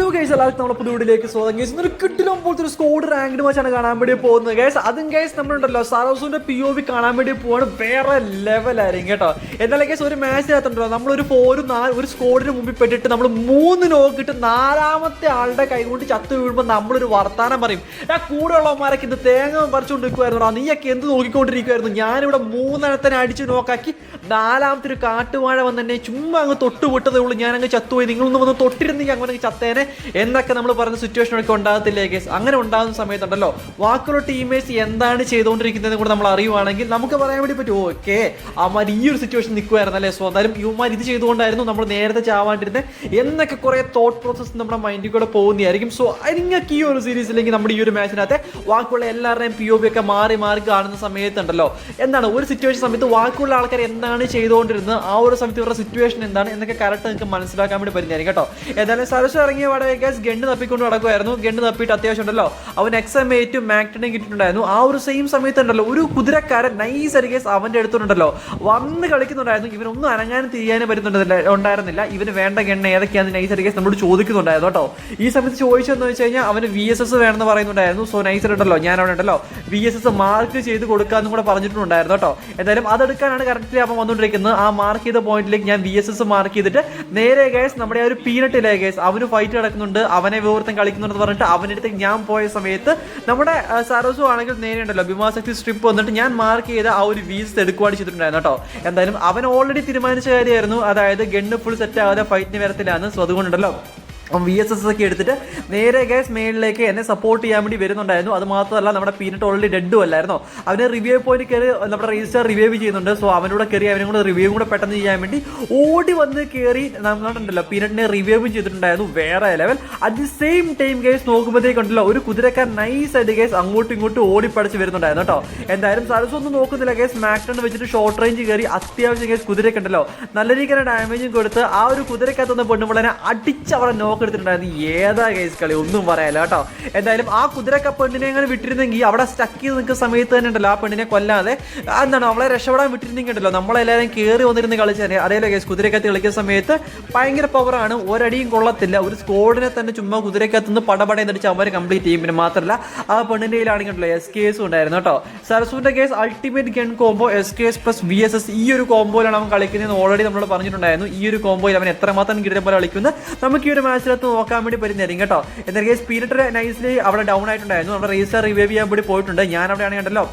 Hello guys, എല്ലാവർക്കും നമ്മുടെ പുതിയ വീഡിയോയിലേക്ക് സ്വാഗതം. ഗൈസ് ഇന്നൊരു കിട്ടിലും പോലത്തെ ഒരു സ്കോഡ് റാങ്ക്ഡ് മാച്ചാണ് കാണാൻ വേണ്ടി പോകുന്നത് ഗൈസ്. അതും ഗൈസ് നമ്മളുണ്ടല്ലോ സറോസുവിന്റെ POV കാണാൻ വേണ്ടി പോവാണ്. വേറെ ലെവലായിരിക്കും കേട്ടോ. എന്നാലും ഗൈസ് ഒരു മാച്ചിനകത്തുണ്ടല്ലോ നമ്മളൊരു 4-4 ഒരു സ്കോഡിന് മുമ്പിൽ പെട്ടിട്ട് നമ്മൾ 3 നോക്കിയിട്ട് 4ാമത്തെ ആളുടെ കൈ കൊണ്ട് ചത്തു വീഴുമ്പോൾ നമ്മളൊരു വർത്താനം പറയും. ആ കൂടെയുള്ളവന്മാരൊക്കെ ഇത് തേങ്ങ പറിച്ചുകൊണ്ട് നിൽക്കുമായിരുന്നു. നീയൊക്കെ എന്ത് നോക്കിക്കൊണ്ടിരിക്കുമായിരുന്നു? ഞാനിവിടെ 3 അടിച്ച് നോക്കാക്കി 4ാമത്തെ ഒരു കാട്ടുവാഴ വന്നെ ചുമ്മാ അങ്ങ് തൊട്ട് വിട്ടതേ ഉള്ളൂ. ഞാനങ്ങ് ചത്തുപോയി. നിങ്ങളൊന്നും വന്ന് തൊട്ടിരുന്നെങ്കിൽ അങ്ങനെ ചത്തേനെ എന്നൊക്കെ നമ്മൾ പറഞ്ഞ സിറ്റുവേഷനൊക്കെ ഉണ്ടാകത്തില്ലേ കേസ്? അങ്ങനെ ഉണ്ടാകുന്ന സമയത്തുണ്ടല്ലോ ബാക്കിയുള്ള ടീമേഴ്സ് എന്താണ് ചെയ്തുകൊണ്ടിരിക്കുന്നതെന്ന് കൂടെ നമ്മൾ അറിയുവാണെങ്കിൽ നമുക്ക് പറയാൻ വേണ്ടി പറ്റും, ഓക്കെ അവന്മാർ ഈ ഒരു സിറ്റുവേഷൻ നിൽക്കുമായിരുന്നു അല്ലേ, സോ എന്തായാലും ഇവന്മാർ ഇത് ചെയ്തുകൊണ്ടായിരുന്നു നമ്മൾ നേരത്തെ ചാവാണ്ടിരുന്നത് എന്നൊക്കെ കുറെ തോട്ട് പ്രോസസ് നമ്മുടെ മൈൻഡിൽ കൂടെ പോകുന്നതായിരിക്കും. സോ നിങ്ങൾക്ക് ഈ ഒരു സീരീസിലേക്ക് നമ്മുടെ ഈ ഒരു മാച്ചിനകത്ത് ബാക്കിയുള്ള എല്ലാവരുടെയും POV ഒക്കെ മാറി മാറി കാണുന്ന സമയത്തുണ്ടല്ലോ എന്താണ് ഒരു സിറ്റുവേഷൻ സമയത്ത് ബാക്കിയുള്ള ആൾക്കാർ എന്താണ് ചെയ്തുകൊണ്ടിരുന്നത്, ആ ഒരു സമയത്ത് ഇവരുടെ സിറ്റുവേഷൻ എന്താണ് എന്നൊക്കെ കറക്റ്റ് നിങ്ങൾക്ക് മനസ്സിലാക്കാൻ വേണ്ടി പറ്റുന്നതായിരിക്കും കേട്ടോ. ഏതായാലും സരസ് ഇറങ്ങിയ വടവേക്കേസ് ഗണ്ണ് തപ്പിക്കൊണ്ട് നടക്കുമായിരുന്നു. ഗണ്ണ് തപ്പിയിട്ട് അത്യാവശ്യം ഉണ്ടല്ലോ അവൻ XM8 മാക്ടനും കിട്ടിയിട്ടുണ്ടായിരുന്നു. ആ ഒരു സെയിം സമയത്തുണ്ടല്ലോ ഒരു കുതിരക്കാരൻ നൈസ് അരികേസ് അവന്റെ അടുത്തുണ്ടല്ലോ വന്ന് കളിക്കുന്നുണ്ടായിരുന്നു. ഇവനൊന്നും അനങ്ങാനും തിരിയാനും ഉണ്ടായിരുന്നില്ല. ഇവന് വേണ്ട ഗണ്ണ് ഏതൊക്കെയാണെന്ന് നൈസ് അരികേസ് നമ്മളോട് ചോദിക്കുന്നുണ്ടായിരുന്നു കേട്ടോ. ഈ സമയത്ത് ചോദിച്ചതെന്ന് വെച്ച് കഴിഞ്ഞാൽ അവന് VSS വേണമെന്ന് പറയുന്നുണ്ടായിരുന്നു. സോ നൈസ് ഉണ്ടല്ലോ ഞാൻ അവിടെ ഉണ്ടല്ലോ VSS മാർക്ക് ചെയ്ത് കൊടുക്കാന്നും കൂടെ പറഞ്ഞിട്ടുണ്ടായിരുന്നു കേട്ടോ. എന്തായാലും അതെടുക്കാനാണ് കറക്റ്റ്ലി അവൻ വന്നുകൊണ്ടിരിക്കുന്നത്. ആ മാർക്ക് ചെയ്ത പോയിന്റിലേക്ക് ഞാൻ VSS മാർക്ക് ചെയ്തിട്ട് നേരെ ഗേസ് നമ്മുടെ ആ ഒരു പീനട്ടിലെ ഗേസ് അവന് ഫൈറ്റ് നടക്കുന്നുണ്ട്, അവനെ വിവർത്തം കളിക്കുന്നുണ്ടെന്ന് പറഞ്ഞിട്ട് അവൻ്റെ അടുത്ത് ഞാൻ പോയ സമയത്ത് നമ്മുടെ സരസു ആണെങ്കിൽ നേരെ ഉണ്ടല്ലോ ഭീമാശക്തി സ്ട്രിപ്പ് വന്നിട്ട് ഞാൻ മാർക്ക് ചെയ്ത ആ ഒരു VSS എടുക്കുവാണ് ചെയ്തിട്ടുണ്ടായിരുന്നു കേട്ടോ. എന്തായാലും അവൻ ഓൾറെഡി തീരുമാനിച്ച കാര്യമായിരുന്നു, അതായത് ഗണ്ണ് ഫുൾ സെറ്റ് ആവാതെ ഫൈറ്റിന് വരത്തില്ലാന്ന്. സോ അതുകൊണ്ടുണ്ടല്ലോ VSS ഒക്കെ എടുത്തിട്ട് നേരെ ഗൈസ് മേളിലേക്ക് എന്നെ സപ്പോർട്ട് ചെയ്യാൻ വേണ്ടി വരുന്നുണ്ടായിരുന്നു. അത് മാത്രമല്ല നമ്മുടെ പീനട്ട് ഓൾറെഡി ഡെഡും അല്ലായിരുന്നോ, അവന് റിവ്യൂ പോയിന്റ് കയറി നമ്മുടെ രജിസ്റ്റർ റിവ്യൂ ചെയ്യുന്നുണ്ട്. സോ അവനോട് കയറി അവനും കൂടെ റിവ്യൂ കൂടെ പെട്ടെന്ന് ചെയ്യാൻ വേണ്ടി ഓടി വന്ന് കയറി നമ്മളുണ്ടല്ലോ പീനട്ടിനെ റിവ്യൂ ചെയ്തിട്ടുണ്ടായിരുന്നു. വേറെ level. At the same time guys നോക്കുമ്പോഴത്തേക്കുണ്ടല്ലോ ഒരു കുതിരക്കാർ നൈസ് ആയിട്ട് ഗൈസ് അങ്ങോട്ടും ഇങ്ങോട്ടും ഓടിപ്പടിച്ച് വരുന്നുണ്ടായിരുന്നു കേട്ടോ. എന്തായാലും സരസ് ഒന്നും നോക്കുന്നില്ല ഗൈസ്, മാക്ടൺ വെച്ചിട്ട് ഷോർട്ട് റേഞ്ച് കയറി അത്യാവശ്യം ഗൈസ് കുതിരക്ക് ഉണ്ടല്ലോ നല്ല രീതിക്ക് ഡാമേജും കൊടുത്ത് ആ ഒരു കുതിരക്കകത്തുനിന്ന് പെണ്ണുമ്പോളെ അടിച്ച് അവിടെ നോക്കെടുത്തിട്ടുണ്ടായിരുന്നു. ഏതാ ഗൈസ് കളി, ഒന്നും പറയാല്ല കേട്ടോ. എന്തായാലും ആ കുതിരക്ക പെണ്ണിനെ അങ്ങനെ വിട്ടിരുന്നെങ്കിൽ അവിടെ സ്റ്റക്ക് ചെയ്ത് നിൽക്കുന്ന സമയത്ത് തന്നെ ഉണ്ടല്ലോ ആ പെണ്ണിനെ കൊല്ലാതെ എന്താണ് അവളെ രക്ഷപ്പെടാൻ വിട്ടിരുന്നെങ്കിൽ ഉണ്ടല്ലോ നമ്മളെല്ലാവരും കയറി വന്നിരുന്ന് കളിച്ചാൽ. അതേപോലെ ഗൈസ് കുതിരക്കകത്ത് കളിക്കുന്ന സമയത്ത് ഭയങ്കര പവറാണ്, ഒരടിയും കൊള്ളത്തില്ല. ഒരു സ്കോഡിനെ തന്നെ ചുമ്മാ കുതിരക്കകത്ത് നിന്ന് പടപടയെന്നടിച്ച് അവരെ കംപ്ലീറ്റ് ചെയ്യും. പിന്നെ മാത്രമല്ല ആ പെണ്ണിന്റെ കയ്യിലാണെങ്കിലോ SKS ഉണ്ടായിരുന്നു കേട്ടോ. സരസുവിന്റെ case ultimate gun combo SKS plus VSS ഈ ഒരു കോംബോയിലാണ് അവൻ കളിക്കുന്നത്. ഓൾറെഡി നമ്മൾ പറഞ്ഞിട്ടുണ്ടായിരുന്നു ഈ ഒരു കോംബോയിൽ അവൻ എത്രമാത്രം കിട്ടിയ പോലെ കളിക്കുന്നത് നമുക്ക് ഈ ഒരു മാച്ചിനകത്ത് നോക്കാൻ വേണ്ടി പറ്റുന്നതായിരിക്കും കേട്ടോ. എന്നാൽ കേസ് പീനട്ട് നൈസ്ലി അവിടെ ഡൗൺ ആയിട്ടുണ്ടായിരുന്നു. നമ്മുടെ റേസർ റിവൈവ് ചെയ്യാൻ വേണ്ടി പോയിട്ടുണ്ട്. ഞാൻ അവിടെയാണ് കണ്ടല്ലോ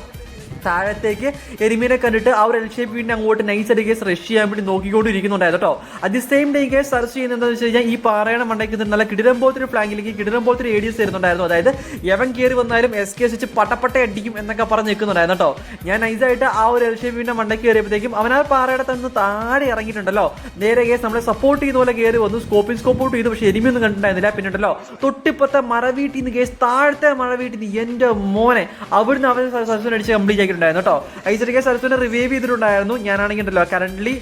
താഴത്തേക്ക് എരിമീനെ കണ്ടിട്ട് ആ ഒരു L ഷേപ്പ് വീണ്ടും അങ്ങോട്ട് നൈസ് ആയിട്ട് കേസ് റഷ് ചെയ്യാൻ വേണ്ടി നോക്കിക്കൊണ്ടിരിക്കുന്നുണ്ടായിരുന്നു കേട്ടോ. At the same time case search ചെയ്യുന്നത് എന്താണെന്ന് വെച്ച് കഴിഞ്ഞാൽ ഈ പാറയുടെ മണ്ടയ്ക്ക് നല്ല കിടിലം പോലത്തെ ഫ്ലാങ്കിലേക്ക് കിടിലം പോലത്തെ ADS വരുന്നുണ്ടായിരുന്നു. അതായത് എവൻ കയറി വന്നാലും SKS വെച്ച് പട്ടപ്പട്ട അടിക്കും എന്നൊക്കെ പറഞ്ഞ് നിൽക്കുന്നുണ്ടായിരുന്നു കേട്ടോ. ഞാൻ നൈസായിട്ട് ആ ഒരു L ഷേപ്പ് വീണ്ടും മണ്ടയ്ക്ക് കയറിയപ്പോഴത്തേക്കും അവൻ ആ പാറയുടെ തന്നെ താഴെ ഇറങ്ങിയിട്ടുണ്ടല്ലോ. നേരെ കേസ് നമ്മളെ സപ്പോർട്ട് ചെയ്യുന്ന പോലെ കയറി വന്നു, സ്കോപ്പ് ഔട്ട് ചെയ്തു. പക്ഷേ എരിമയൊന്നും കണ്ടിട്ടുണ്ടായിരുന്നില്ല. പിന്നെ ഉണ്ടല്ലോ തൊട്ടിപ്പത്തെ മഴവീട്ടിൽ നിന്ന് കേസ് താഴത്തെ മഴവീട്ടിൽ നിന്ന് എൻ്റെ മോനെ അവിടുന്ന് അവൻ സരസ്വൻ അടിച്ച് കംപ്ലീറ്റ് ആക്കിയിട്ടുണ്ടായിരുന്നു കേട്ടോ. ഐശ്വര്യ സരസ്വനെ റിവൈവ് ചെയ്തിട്ടുണ്ടായിരുന്നു. ഞാനാണെങ്കിൽ ഉണ്ടല്ലോ കറന്റ്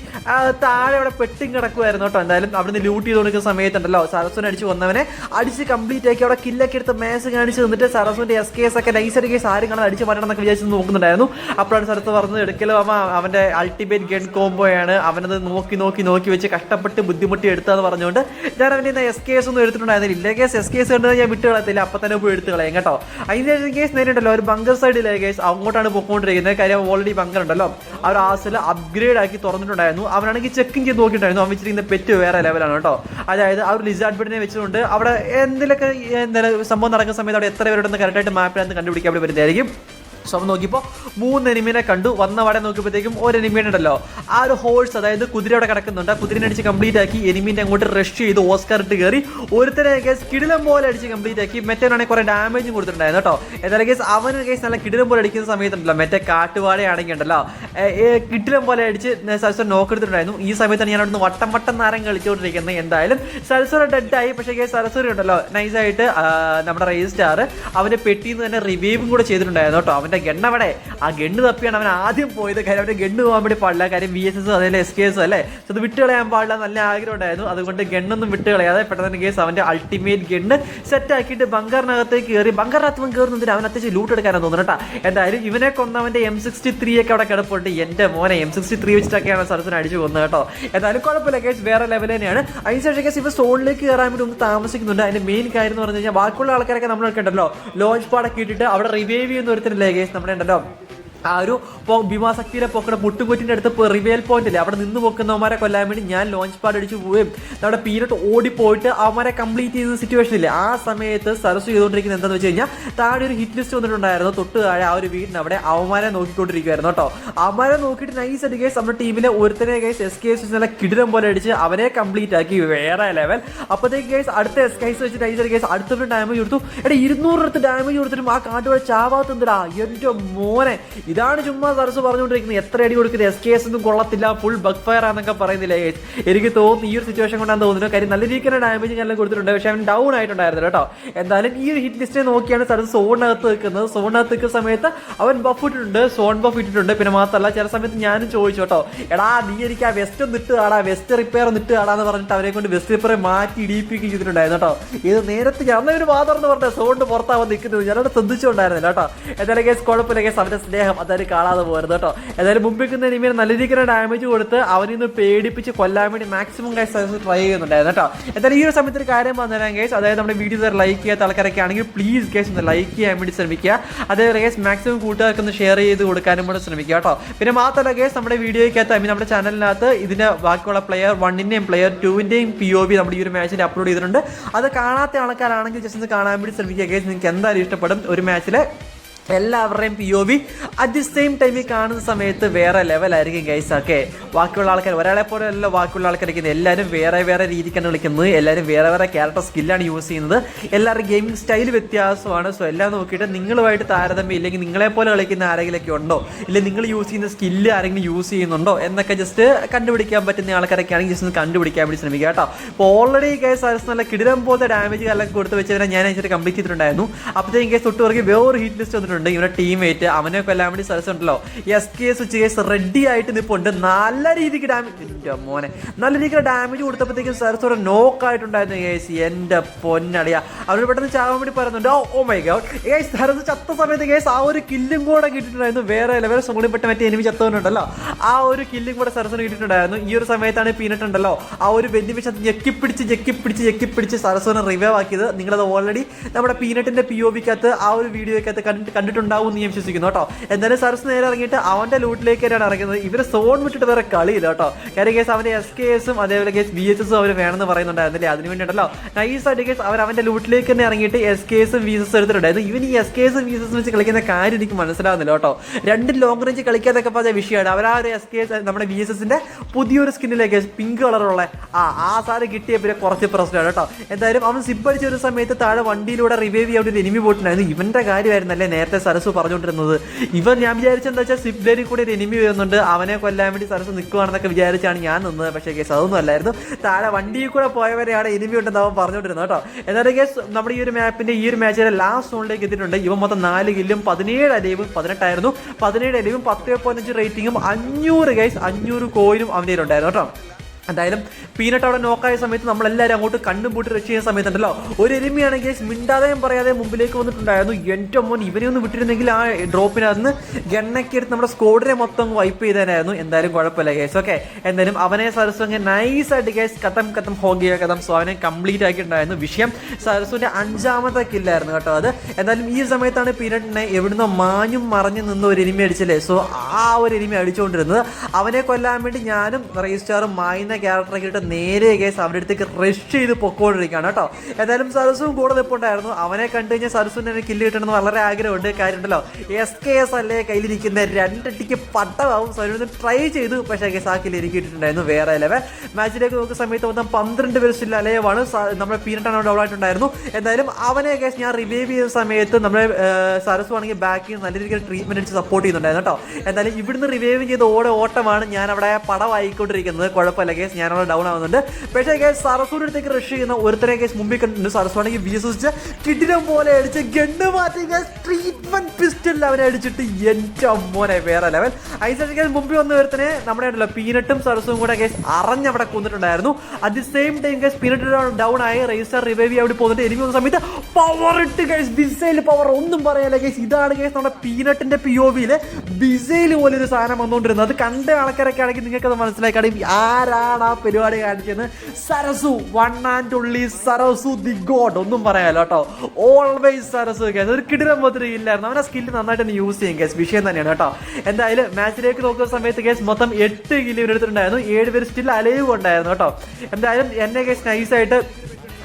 താഴെ അവിടെ പെട്ടും കിടക്കുമായിരുന്നു കേട്ടോ. എന്തായാലും അവിടുന്ന് ലൂട്ട് ചെയ്ത് കൊടുക്കുന്ന സമയത്തുണ്ടല്ലോ സരസ്വനെ അടിച്ച് വന്നവനെ അടിച്ച് കംപ്ലീറ്റ് ആക്കി അവിടെ കില്ലൊക്കെ എടുത്ത് മാച്ച് കാണിച്ച് നിന്നിട്ട് സരസ്വന്റെ SKS ഒക്കെ നൈസ് കേസ് ആരും കാണാൻ അടിച്ച് മാറ്റണം എന്നൊക്കെ വിചാരിച്ച് നോക്കുന്നുണ്ടായിരുന്നു. അപ്പോഴാണ് സരസ് പറഞ്ഞത് എടുക്കലും അവന്റെ അൾട്ടിമേറ്റ് ഗൺ കോംബോയാണ്, അവനത് നോക്കി വെച്ച് കഷ്ടപ്പെട്ട് ബുദ്ധിമുട്ടി എടുത്താന്ന് പറഞ്ഞുകൊണ്ട് ഞാൻ അവന്റെ SKS ഒന്നും എടുത്തിട്ടുണ്ടായിരുന്നില്ല. ഇല്ല കേസ് SKS കണ്ടത് ഞാൻ വിട്ട് കളയത്തില്ല, അപ്പൊ തന്നെ പോയി എടുത്ത് കളയാം കേട്ടോ. അതിന് കേസ് നേരിട്ടല്ലോ ഒരു ബങ്കർ സൈഡിലെ കേസ് അങ്ങോട്ടാണ് പോയിക്കൊണ്ടിരിക്കുന്നത്. കാര്യം ഓൾറെഡി ബങ്കർ ഉണ്ടല്ലോ അവർ ആസിൽ അപ്ഗ്രേഡ് ആക്കി തുറന്നിട്ടുണ്ടായിരുന്നു. അവനാണെങ്കിൽ ചെക്കിങ് ചെയ്ത് നോക്കിയിട്ടുണ്ടായിരുന്നു. അവൻ വെച്ചിരിക്കുന്ന പെറ്റ് വേറെ ലെവലാണ് കേട്ടോ. അതായത് ആ ഒരു ലിസാർഡ് ബെഡിനെ വെച്ചുകൊണ്ട് അവിടെ എന്തെങ്കിലുമൊക്കെ സംഭവം നടക്കുന്ന സമയത്ത് അവിടെ എത്ര പേരുണ്ടെന്ന് കറക്റ്റായിട്ട് മാപ്പിനകത്ത് കണ്ടുപിടിക്കാൻ വേണ്ടി വരുന്നതായിരിക്കും. സോ അവൻ നോക്കിയപ്പോൾ 3 എനിമീനെ കണ്ടു. വന്ന വടം നോക്കിയപ്പോഴത്തേക്കും ഒരു എനിമീൻ ഉണ്ടല്ലോ ആ ഒരു ഹോഴ്സ് അതായത് കുതിര അവിടെ കിടക്കുന്നുണ്ട്. കുതിരനെ അടിച്ച് കംപ്ലീറ്റ് ആക്കി എനിമീൻ്റെ അങ്ങോട്ട് റഷ് ചെയ്ത് ഓസ്കാർ ഇട്ട് കയറി ഒരുത്തരെ കേസ് കിടിലം പോലെ അടിച്ച് കംപ്ലീറ്റ് ആക്കി. മെറ്റനാണെങ്കിൽ കുറെ ഡാമേജും കൊടുത്തിട്ടുണ്ടായിരുന്നു കേട്ടോ. ഏതായാലും കേസ് അവന് കേസ് നല്ല കിടിലം പോലെ അടിക്കുന്ന സമയത്തുണ്ടല്ലോ മറ്റേ കാട്ടുവാഴയാണെങ്കിൽ ഉണ്ടല്ലോ കിടിലം പോലെ അടിച്ച് സൽസർ നോക്കെടുത്തിട്ടുണ്ടായിരുന്നു. ഈ സമയത്താണ് ഞാൻ അവിടുന്ന് വട്ടം നാരം കളിച്ചുകൊണ്ടിരിക്കുന്നത്. എന്തായാലും സൽസർ ഡെഡായി. പക്ഷേ കേസ് സരസ്വരി ഉണ്ടല്ലോ നൈസായിട്ട് നമ്മുടെ റേസ് സ്റ്റാർ അവന്റെ പെട്ടിന്ന് തന്നെ റിവൈവും കൂടെ ചെയ്തിട്ടുണ്ടായിരുന്നു കേട്ടോ. അവൻ അവൻ്റെ ഗണ്ണവിടെ ആ ഗണ്ണ് തപ്പിയാണ് അവൻ ആദ്യം പോയത്. കാര്യം അവൻ്റെ ഗണ്ണ് പോകാൻ വേണ്ടി പാടില്ല. കാര്യം VSS അതേപോലെ SKS അല്ലേ, അത് വിട്ട് കളയാൻ പാടില്ല നല്ല ആഗ്രഹം ഉണ്ടായിരുന്നു. അതുകൊണ്ട് ഗണ്ണൊന്നും വിട്ട് കളയാതെ പെട്ടെന്ന് കേസ് അവൻ്റെ അൾട്ടിമേറ്റ് ഗണ്ണ് സെറ്റ് ആക്കിയിട്ട് ബങ്കറിനകത്തേക്ക് കയറി. ബങ്കറിനകത്ത് കയറുന്നതിന് അവൻ അത്യാവശ്യം ലൂട്ട് എടുക്കാനാണ് തോന്നുന്നു കേട്ടോ. എന്തായാലും ഇവനെ കൊന്നവൻ്റെ M63 ഒക്കെ അവിടെ കിടപ്പുണ്ട്. എൻ്റെ മോനെ M63 വെച്ചിട്ടൊക്കെയാണ് സർസിനെ അടിച്ചു കൊന്നത് കേട്ടോ. എന്തായാലും കുഴപ്പമില്ല കേസ്, വേറെ ലെവൽ തന്നെയാണ്. അതിനുശേഷം കേസ് ഇവ സോണിലേക്ക് കയറാൻ വേണ്ടി ഒന്ന് താമസിക്കുന്നുണ്ട്. അതിന്റെ മെയിൻ കാര്യം എന്ന് പറഞ്ഞു കഴിഞ്ഞാൽ ബാക്കിയുള്ള ആൾക്കാരൊക്കെ നമ്മളൊക്കെ ഉണ്ടല്ലോ ലോഞ്ച് പാടൊക്കെ ഇട്ടിട്ട് അവിടെ റിവൈവ് ചെയ്യുന്ന ഒരുത്തരല്ലേ കേസ് നമ്മുടെ ഉണ്ടല്ലോ ആ ഒരു ഭീമാശക്തിയുടെ പൊക്കണ മുട്ടുകുറ്റിൻ്റെ അടുത്ത് റിവേൽ പോയിന്റ് ഇല്ലേ, അവിടെ നിന്ന് പൊക്കുന്നവന്മാരെ കൊല്ലാൻ വേണ്ടി ഞാൻ ലോഞ്ച് പാഡ് അടിച്ച് പോവുകയും നമ്മുടെ പീരിയഡ് ഓടിപ്പോയിട്ട് അവന്മാരെ കംപ്ലീറ്റ് ചെയ്യുന്ന സിറ്റുവേഷൻ ഇല്ലേ, ആ സമയത്ത് സരസ് ചെയ്തുകൊണ്ടിരിക്കുന്നത് എന്താണെന്ന് വെച്ച് കഴിഞ്ഞാൽ താഴെ ഒരു ഹിറ്റ് ലിസ്റ്റ് വന്നിട്ടുണ്ടായിരുന്നു. തൊട്ട് താഴെ ആ ഒരു വീടിന് അവിടെ അവന്മാരെ നോക്കിക്കൊണ്ടിരിക്കുവായിരുന്നു കേട്ടോ. അവന്മാരെ നോക്കിയിട്ട് നൈസ് അടി കേസ് നമ്മുടെ ടീമിലെ ഒരുത്തനെ കേസ് SKS നല്ല കിടിലം പോലെ അടിച്ച് അവനെ കംപ്ലീറ്റ് ആക്കി വേറെ ലെവൽ. അപ്പോഴത്തേക്ക് കേസ് അടുത്ത SKS വെച്ച് നൈസ് അടി കേസ് അടുത്തൊരു ഡാമേജ് കൊടുത്തു. 200 ഡാമേജ് കൊടുത്തിട്ടും ആ കാട്ടുപോലെ ചാവാത്തെന്തിടാ എൻ്റെ മോനെ. ഇതാണ് ചുമ്മാ സരസ് പറഞ്ഞുകൊണ്ടിരിക്കുന്നത്. എത്ര അടി കൊടുക്കുന്നത് SKS ഒന്നും കൊള്ളത്തില്ല, ഫുൾ ബഗ് ഫയർ ആണെന്നൊക്കെ പറയുന്നില്ലേ. എനിക്ക് തോന്നുന്നു ഈ ഒരു സിറ്റുവേഷൻ കൊണ്ടാണ് തോന്നുന്നത്. കാര്യം നല്ല രീതിക്ക് ഡാമേജ് എല്ലാം കൊടുത്തിട്ടുണ്ട്, പക്ഷെ അവൻ ഡൗൺ ആയിട്ടുണ്ടായിരുന്നു കേട്ടോ. എന്തായാലും ഈ ഒരു ഹിറ്റ് ലിസ്റ്റിനെ നോക്കിയാണ് സരസ് സോണിനകത്ത് നിൽക്കുന്നത്. സോണിനകത്ത് നിൽക്കുന്ന സമയത്ത് അവൻ ബഫ് ഇട്ടിട്ടുണ്ട്, സോൺ ബഫ് ഇട്ടിട്ടുണ്ട്. പിന്നെ മാത്രമല്ല ചില സമയത്ത് ഞാനും ചോദിച്ചു കേട്ടോ, എടാ നീ എനിക്ക് ആ വെസ്റ്റ് ഒന്ന് ഇട്ട് ആടാ, വെസ്റ്റ് റിപ്പയർ ഒന്ന് ഇട്ട് ആടാന്ന് പറഞ്ഞിട്ട് അവരെ കൊണ്ട് വെസ്റ്റ് റിപ്പയർ മാറ്റി ഇടിപ്പിക്കുകയും ചെയ്തിട്ടുണ്ടായിരുന്നു കേട്ടോ. ഇത് നേരത്തെ അന്നൊരു വാദം എന്ന് പറഞ്ഞാൽ സോണിന് പുറത്താവാൻ നിൽക്കുന്നത് ഞാനവിടെ ശ്രദ്ധിച്ചുകൊണ്ടായിരുന്നില്ല കേട്ടോ. എന്തായാലും കേസ് കുഴപ്പമില്ല കേസ്, അവന്റെ സ്നേഹം അതായത് കാണാതെ പോകരുത് കേട്ടോ. എന്തായാലും മുമ്പിക്കുന്ന എനിമിയെ നല്ല രീതിക്ക് ഡാമേജ് കൊടുത്ത് അവനിൽ നിന്ന് പേടിപ്പിച്ച് കൊല്ലാൻ വേണ്ടി മാക്സിമം കേസ് ട്രൈ ചെയ്യുന്നുണ്ടായിരുന്നു കേട്ടോ. എന്തായാലും ഈ ഒരു സമയത്ത് ഒരു കാര്യം പറഞ്ഞുതരാം കേസ്, അതായത് നമ്മുടെ വീഡിയോ ലൈക്ക് ചെയ്യാത്ത ആൾക്കാരൊക്കെ ആണെങ്കിൽ പ്ലീസ് കേസ് ഒന്ന് ലൈക്ക് ചെയ്യാൻ വേണ്ടി ശ്രമിക്കുക. അതേപോലെ കേസ് മാക്സിമം കൂട്ടുകാർക്ക് ഒന്ന് ഷെയർ ചെയ്ത് കൊടുക്കാനും കൂടെ ശ്രമിക്കുക കേട്ടോ. പിന്നെ മാത്രമല്ല കേസ് നമ്മുടെ വീഡിയോയ്ക്കകത്ത് നമ്മുടെ ചാനലിനകത്ത് ഇതിന്റെ ബാക്കിയുള്ള പ്ലെയർ 1ന്റെയും പ്ലെയർ 2ന്റെയും POV നമ്മുടെ ഈ ഒരു മാച്ചിൽ അപ്ലോഡ് ചെയ്തിട്ടുണ്ട്. അത് കാണാത്ത ആൾക്കാരാണെങ്കിൽ ജസ്റ്റ് ഒന്ന് കാണാൻ വേണ്ടി ശ്രമിക്കുക കേസ്. നിങ്ങൾക്ക് എന്തായാലും ഇഷ്ടപ്പെടും. ഒരു മാച്ചിലെ എല്ലാവരുടെയും POV അറ്റ് ദി സെയിം ടൈമിൽ കാണുന്ന സമയത്ത് വേറെ ലെവലായിരിക്കും ഗൈസ്. ഒക്കെ ബാക്കിയുള്ള ആൾക്കാർ ഒരാളെ പോലെ അല്ല ബാക്കിയുള്ള ആൾക്കാരൊക്കെ എല്ലാവരും വേറെ വേറെ രീതിക്കാണ് കളിക്കുന്നത്. എല്ലാവരും വേറെ വേറെ ക്യാരക്ടർ സ്കില്ലാണ് യൂസ് ചെയ്യുന്നത്. എല്ലാവരും ഗെയിമിംഗ് സ്റ്റൈൽ വ്യത്യാസമാണ്. സോ എല്ലാം നോക്കിയിട്ട് നിങ്ങളുമായിട്ട് താരതമ്യം ഇല്ലെങ്കിൽ നിങ്ങളെപ്പോലെ കളിക്കുന്ന ആരെങ്കിലൊക്കെ ഉണ്ടോ, ഇല്ലെങ്കിൽ നിങ്ങൾ യൂസ് ചെയ്യുന്ന സ്കില്ല് ആരെങ്കിലും യൂസ് ചെയ്യുന്നുണ്ടോ എന്നൊക്കെ ജസ്റ്റ് കണ്ടുപിടിക്കാൻ പറ്റുന്ന ആൾക്കാരൊക്കെ ആണെങ്കിൽ ജസ്റ്റ് ഒന്ന് കണ്ടുപിടിക്കാൻ വേണ്ടി ശ്രമിക്കുക കേട്ടോ. അപ്പോൾ ഓൾറെഡി ഗൈസ് സരസ് നല്ല കിടിലം പോലത്തെ ഡാമേജ് എല്ലാം കൊടുത്ത് വെച്ചതിനെ ഞാൻ അതിന് കംപ്ലീറ്റ് ചെയ്തിട്ടുണ്ടായിരുന്നു. അപ്പോഴത്തേക്കും കേസ് തൊട്ടുപുറകെ വേറൊരു ഹിറ്റ് ലിസ്റ്റ് വന്നിട്ടുണ്ട്. ഇവരുടെ ടീംമേറ്റ് അവനെ കൊല്ലാൻ വേണ്ടി സരസ് ഉണ്ടല്ലോ SKS കേസ് റെഡി ആയിട്ട് നിൽപ്പുണ്ട്. നല്ല രീതിക്ക് ഡാമേജ് മോനെ നല്ല രീതിക്ക് ഡാമേജ് കൊടുത്തപ്പോഴത്തേക്കും സരസ് ഒരു നോക്ക് ആയിട്ടുണ്ടായിരുന്നു കേസ്. എൻ്റെ പൊന്നടിയ അവർ പെട്ടെന്ന് ചാവാൻ വേണ്ടി പറയുന്നുണ്ട്. Oh my god case, Saras ചത്ത സമയത്ത് കേസ് ആ ഒരു കില്ലും കൂടെ കിട്ടിയിട്ടുണ്ടായിരുന്നു. വേറെ ലെവൽ സോണിൽപ്പെട്ട മറ്റേ എനിമി ചത്തവനുണ്ടല്ലോ ആ ഒരു കില്ലും കൂടെ സരസിന് കിട്ടിയിട്ടുണ്ടായിരുന്നു. ഈ ഒരു സമയത്താണ് പീനട്ട് ഉണ്ടല്ലോ ആ ഒരു വെന്റിമിഷൻ ഞെക്കിപ്പിടിച്ച് സരസിനെ റിവൈവ് ആക്കിയത്. നിങ്ങളത് ഓൾറെഡി നമ്മുടെ പീനട്ടിന്റെ POVക്കകത്ത് ആ ഒരു വീഡിയോക്കകത്ത് കണ്ടിട്ടുണ്ടാവും എന്ന് ഞാൻ വിശ്വസിക്കുന്നു കേട്ടോ. എന്തായാലും സരസ് നേരെ ഇറങ്ങിയിട്ട് അവന്റെ ലൂട്ടിലേക്കാണ് ഇറങ്ങുന്നത്. ഇവരെ സോൺ വിട്ടിട്ട് വേറെ കളിയില്ല കേട്ടോ. കാര്യം കേസ് അവന്റെ SKSഉം അതേപോലെ കേസ് VSSഉം അവർ വേണമെന്ന് പറയുന്നുണ്ടായിരുന്നില്ലേ, അതിന് വേണ്ടിയിട്ടല്ലോ നൈസായിട്ട് കേസ് അവന്റെ ലൂട്ടിലേക്ക് തന്നെ ഇറങ്ങിയിട്ട് SKSഉം VSSഉം എടുത്തിട്ടുണ്ടായിരുന്നു. ഇവൻ ഈ SKSഉം VSSഉം വെച്ച് കളിക്കുന്ന കാര്യം എനിക്ക് മനസ്സിലാവുന്നില്ല കേട്ടോ. രണ്ട് ലോങ് റേഞ്ച് കളിക്കാതൊക്കെ പറഞ്ഞ വിഷയമാണ്. അവർ ആ ഒരു SKS നമ്മുടെ VSSന്റെ പുതിയൊരു സ്കിന്നിലേക്ക് പിങ്ക് കളറുള്ള ആ സാധനം കിട്ടിയ പിന്നെ കുറച്ച് പ്രശ്നമാണ് കേട്ടോ. എന്തായാലും അവൻ സിപ്പ് അടിച്ച ഒരു സമയത്ത് താഴെ വണ്ടിയിലൂടെ റിവൈവ് ചെയ്യാൻ ഒരു എനിമി പോയിട്ടുണ്ടായിരുന്നു. ഇവന്റെ കാര്യമായിരുന്നല്ലേ നേരത്തെ സരസ് പറഞ്ഞുകൊണ്ടിരുന്നത്. ഇവൻ ഞാൻ വിചാരിച്ചെന്താ വെച്ചാൽ സിപ്പ് ലൈനിൽ കൂടി ഒരു എനിമി വരുന്നുണ്ട്, അവനെ കൊല്ലാൻ വേണ്ടി സരസ് നിൽക്കുകയാണെന്നൊക്കെ വിചാരിച്ചാണ് ഞാൻ നിന്നത്. പക്ഷേ കേസ് അതൊന്നും അല്ലായിരുന്നു. താഴെ വണ്ടിയിൽ കൂടെ പോയവരെയാണ് എനിമി ഉണ്ടെന്ന് അവൻ പറഞ്ഞുകൊണ്ടിരുന്നത് കേട്ടോ. എന്നാലും കേസ് നമ്മുടെ ഈ ഒരു മാപ്പിന്റെ ഈ ഒരു മാച്ചിലെ ലാസ്റ്റ് സോണിലേക്ക് എത്തിയിട്ടുണ്ട്. ഇവൻ മൊത്തം 4 കില്ലും 17 അലൈവും 18 ആയിരുന്നു. 17 അലൈവും 10.5 റേറ്റിംഗും 500 ഗൈസ് 500 കോയിനും അവൻ്റെ ഉണ്ടായിരുന്നു കേട്ടോ. എന്തായാലും പീനട്ട് അവിടെ നോക്കായ സമയത്ത് നമ്മളെല്ലാവരും അങ്ങോട്ട് കണ്ണും പൂട്ടി റഷ് ചെയ്യുന്ന സമയത്തുണ്ടല്ലോ ഒരു എനിമിയാണെങ്കിൽ മിണ്ടാതെയും പറയാതെ മുമ്പിലേക്ക് വന്നിട്ടുണ്ടായിരുന്നു. എൻ്റെ മോൻ ഇവനെ ഒന്ന് വിട്ടിരുന്നെങ്കിൽ ആ ഡ്രോപ്പിനകത്ത് ഗണ്ണൊക്കെ എടുത്ത് നമ്മുടെ സ്ക്വാഡിനെ മൊത്തം വൈപ്പ് ചെയ്തതിനായിരുന്നു. എന്തായാലും കുഴപ്പമില്ല കേസ്. ഓക്കെ എന്തായാലും അവനെ സരസു അങ്ങനെ നൈസായിട്ട് കേസ് കത്തം ഹോഗിയ കഥം. സോ അവനെ കംപ്ലീറ്റ് ആക്കിയിട്ടുണ്ടായിരുന്നു. വിഷയം സരസുവിൻ്റെ 5ാമത്തെ കില്ലായിരുന്നു കേട്ടോ അത്. എന്തായാലും ഈ സമയത്താണ് പീനട്ടിനെ എവിടുന്നോ മാഞ്ഞും മറഞ്ഞു നിന്ന് ഒരു എനിമി അടിച്ചില്ലേ. സോ ആ ഒരു എനിമി അടിച്ചുകൊണ്ടിരുന്നത്. അവനെ കൊല്ലാൻ വേണ്ടി ഞാനും റെജിസ്റ്റാറും മായുന്ന ക്യാരക്ടറൊക്കെ ഇട്ട് നേരെ കേസ് അവരുടെ അടുത്തേക്ക് റഷ് ചെയ്ത് പൊക്കോണ്ടിരിക്കുകയാണ് കേട്ടോ. എന്തായാലും സരസും കൂടെ നിൽപ്പുണ്ടായിരുന്നു. അവനെ കണ്ടു കഴിഞ്ഞാൽ സരസുവിനെ കില്ല് കിട്ടണമെന്ന് വളരെ ആഗ്രഹമുണ്ട്. കാര്യം ഉണ്ടല്ലോ SKS അല്ലേ കയ്യിലിരിക്കുന്ന 2 അടിക്ക് പട്ടമാവും. സരു ട്രൈ ചെയ്തു, പക്ഷേ കേസ് ആ കില്ല് എനിക്ക് കിട്ടിയിട്ടുണ്ടായിരുന്നു. വേറെ ലെവൽ മാച്ചിലേക്ക് നോക്കുന്ന സമയത്ത് മൊത്തം 12 പേര് അലയവാണ്. നമ്മുടെ പീനട്ടാണ് ഡൗൺ ആയിട്ടുണ്ടായിരുന്നു. എന്തായാലും അവനെ കേസ് ഞാൻ റിവൈവ് ചെയ്യുന്ന സമയത്ത് നമ്മുടെ സരസു ആണെങ്കിൽ ബാക്കിൽ നല്ല രീതിയിൽ ട്രീറ്റ്മെന്റ് അടിച്ച് സപ്പോർട്ട് ചെയ്യുന്നുണ്ടായിരുന്നു കേട്ടോ. എന്തായാലും ഇവിടുന്ന് റിവൈവ് ചെയ്ത് ഓട്ടമാണ് ഞാൻ അവിടെ പടം ആയിക്കൊണ്ടിരിക്കുന്നത്. കുഴപ്പമില്ല കേസ് ഞാനവിടെ ഡൗൺ ആവുന്നുണ്ട്. പക്ഷേ കേസ് സരസുവിന്റെ അടുത്തേക്ക് റഷ് ചെയ്യുന്ന ഒരുത്തരെ കേസ് മുമ്പിൽ കണ്ടിട്ടുണ്ട്. സരസുവാണെങ്കിൽ വിശ്വസിച്ച് കിടിലം പോലെ അടിച്ച് ഗണ്ണ് മാറ്റി ട്രീറ്റ്മെന്റ് പിസ്റ്റലിൽ അവനെ അടിച്ചിട്ട് എൻ്റെ അമ്മോനെ വേറെ ലെവൽ. അതിനുശേഷം കേസ് മുമ്പിൽ വന്ന് ഒരുത്തനെ നമ്മുടെ ഉണ്ടല്ലോ പീനട്ടും സരസും കൂടെ കേസ് അറിഞ്ഞവിടെ കൊന്നിട്ടുണ്ടായിരുന്നു. At the same time case peanut down ആയി റേസർ റിവൈവ് അവിടെ പോകുന്നുണ്ട്. എനിക്ക് വന്ന സമയത്ത് പവർ ഇട്ട് കേസ് ബിസൈൽ പവർ ഒന്നും പറയാല്ല കേസ്. ഇതാണ് കേസ് നമ്മുടെ പീനട്ടിന്റെ POVയില് ബിസൈൽ പോലെ ഒരു സാധനം വന്നുകൊണ്ടിരുന്നത്. അത് കണ്ട ആൾക്കാരൊക്കെ ആണെങ്കിൽ നിങ്ങൾക്ക് അത് മനസ്സിലാക്കണം ആരാണ് ആ പരിപാടി കാണിച്ചത്. Sarasu, one and only Sarasu the God, ഒന്നും പറയാലോ കേട്ടോ. ഓൾവേസ് സരസു കേസ് ഒരു കിടിലം പോലത്തെ ഇല്ലായിരുന്നു. അവൻ ആ സ്കില്ല് നന്നായിട്ട് തന്നെ യൂസ് ചെയ്യും കേസ്, വിഷയം തന്നെയാണ് കേട്ടോ. എന്തായാലും മാച്ചിലേക്ക് നോക്കുന്ന സമയത്ത് കേസ് മൊത്തം 8 കില്ല് എടുത്തിട്ടുണ്ടായിരുന്നു. 7 പേര് സ്റ്റിൽ അലൈവ് ഉണ്ടായിരുന്നു കേട്ടോ. എന്തായാലും എന്നെ കേസ് നൈസായിട്ട്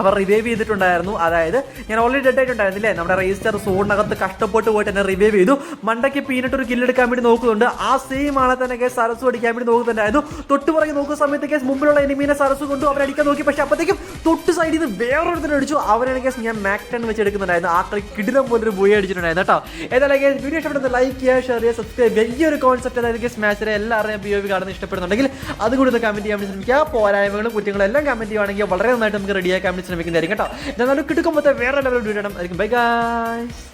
അവർ റിവൈവ് ചെയ്തിട്ടുണ്ടായിരുന്നു. അതായത് ഞാൻ ഓൾറെഡി ഡെഡ് ആയിട്ടുണ്ടായിരുന്നില്ലേ, നമ്മുടെ രജിസ്റ്റർ സോണിനകത്ത് കഷ്ടപ്പെട്ട് പോയിട്ട് എന്നെ റിവൈവ് ചെയ്തു. മണ്ടയ്ക്ക് പീനട്ട് ഒരു കില്ലെടുക്കാൻ വേണ്ടി നോക്കുന്നുണ്ട്. ആ സെയിം ആളെ തന്നെ കേസ് സരസു അടിക്കാൻ വേണ്ടി നോക്കുന്നുണ്ടായിരുന്നു. തൊട്ട് പുറകെ നോക്കുന്ന സമയത്ത് കേസ് മുമ്പിലുള്ള എനിമീനെ സരസു കൊണ്ടു അവരടിക്കാൻ നോക്കി. പക്ഷെ അപ്പോഴത്തേക്കും തൊട്ട് സൈഡിൽ നിന്ന് വേറൊരുത്തരം അടിച്ചു. അവരാണ് കേസ് ഞാൻ മാക്ടൺ വെച്ച് എടുക്കുന്നുണ്ടായിരുന്നു. ആ കിടിലം പോലൊരു ബോയ് അടിച്ചിട്ടുണ്ടായിരുന്നു കേട്ടോ. ഏതായാലും കേസ് വീഡിയോ ഇഷ്ടപ്പെടുന്നത് ലൈക്ക് ചെയ്യുക, ഷെയർ ചെയ്യുക, സബ്സ്ക്രൈബ് ചെയ്യുക. ഈ ഒരു കോൺസെപ്റ്റ് അതായത് കേസ് മാച്ചിലെ എല്ലാവരെയും POV കാണുന്നത് ഇഷ്ടപ്പെടുന്നുണ്ടെങ്കിൽ അതുകൂടി ഒന്ന് കമന്റ് ചെയ്യാൻ വേണ്ടി ശ്രമിക്കുക. പോരായ്മകളും കുറ്റങ്ങളും എല്ലാം കമന്റ് ചെയ്യുകയാണെങ്കിൽ വളരെ നന്നായിട്ട് നമുക്ക് റെഡിയാക്കാൻ വേണ്ടി ശ്രമിക്കുന്നതായിരിക്കും കേട്ടോ. എന്നാലും കിട്ടുമ്പോൾ വേറെ ലെവൽ വീഡിയോ ആയിരിക്കും. Bye guys.